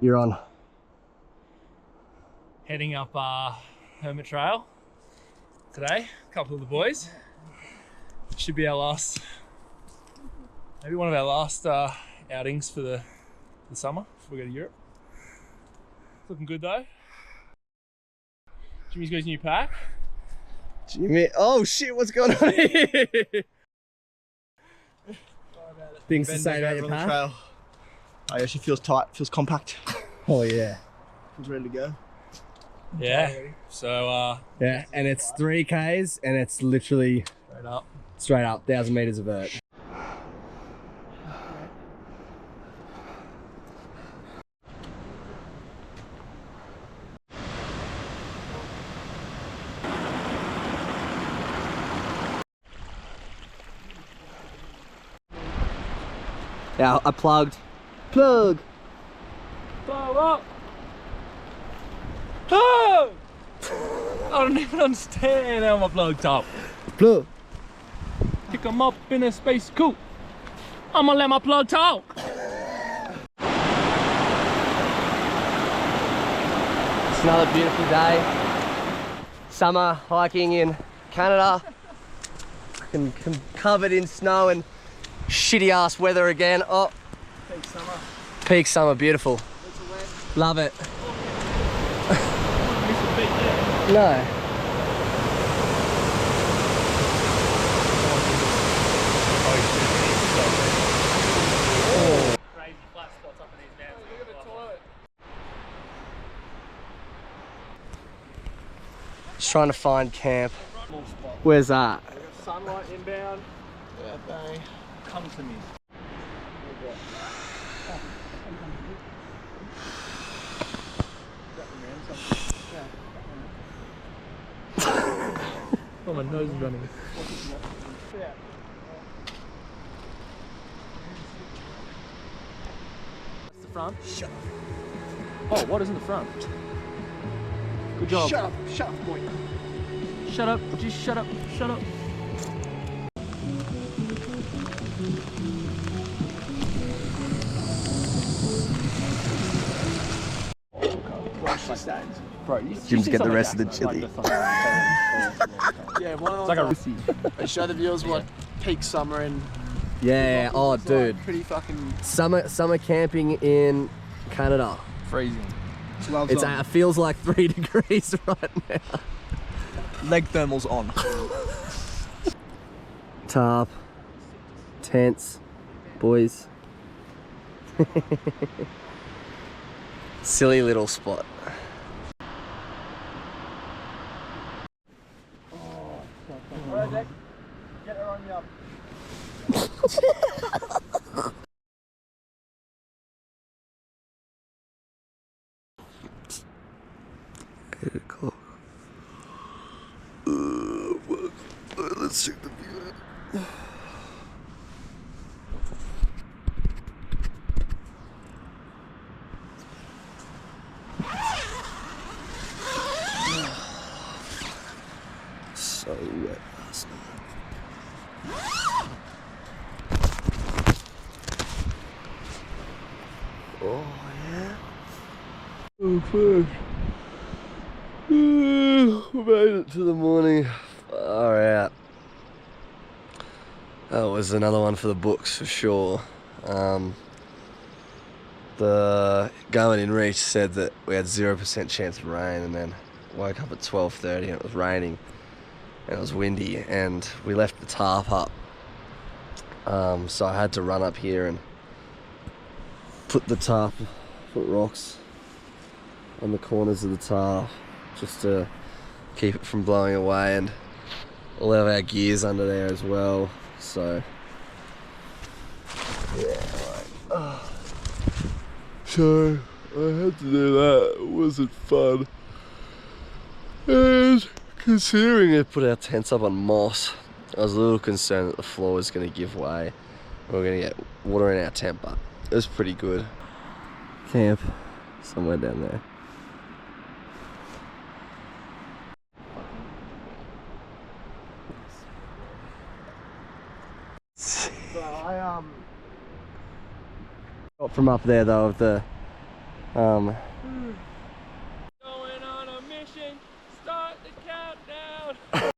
You're on. Heading up Hermit Trail today. A couple of the boys. Should be our last, maybe one of our last outings for the summer before we go to Europe. It's looking good though. Jimmy's got his new pack. Jimmy, oh shit, what's going on here? Things to say about your pack? Trail. It actually feels tight, feels compact. Oh yeah. Feels ready to go. Yeah. So yeah, and it's 3Ks and it's literally straight up 1,000 meters of vert. Yeah, I plugged. Plug! blow up! Oh! I don't even understand how my plug top. Plug! Pick 'em up in a space coupe. I'm gonna let my plug talk. It's another beautiful day. Summer hiking in Canada. Fucking covered in snow and shitty ass weather again. Oh, Peak summer. peak summer, beautiful. Love it. No. Crazy flat spots up in these mountains. Look at the toilet. Just trying to find camp. Where's that? Sunlight inbound. Yeah, bang. Come to me. Oh, my nose is running. That's the front. Shut up. Oh, what is in the front? Good job. Shut up, boy. Shut up, just shut up, shut up. Bro, Jim's get the rest of the chili. yeah, one It's like a Russie. I show the viewers what peak summer in. Yeah, oh It's dude. like pretty fucking Summer camping in Canada. freezing. Gloves It on. feels like 3 degrees right now. Leg thermals on. Tarp, tents, boys. Silly little spot. Alright, Nick. Get her on your. 8 o'clock. Let's check the view. So wet last night. Oh yeah. Oh fuck. We made it to the morning. Far out. That was another one for the books for sure. The going in reach said that we had 0% chance of rain, and then woke up at 12:30 and it was raining and it was windy, and we left the tarp up. So I had to run up here and put rocks on the corners of the tarp just to keep it from blowing away, and all of our gear's under there as well. So yeah, so I had to do that. It wasn't fun. And considering I put our tents up on moss, I was a little concerned that the floor was going to give way. We were going to get water in our tent, but it was pretty good. Camp somewhere down there. So I From up there though, of the Going on a mission, start the countdown.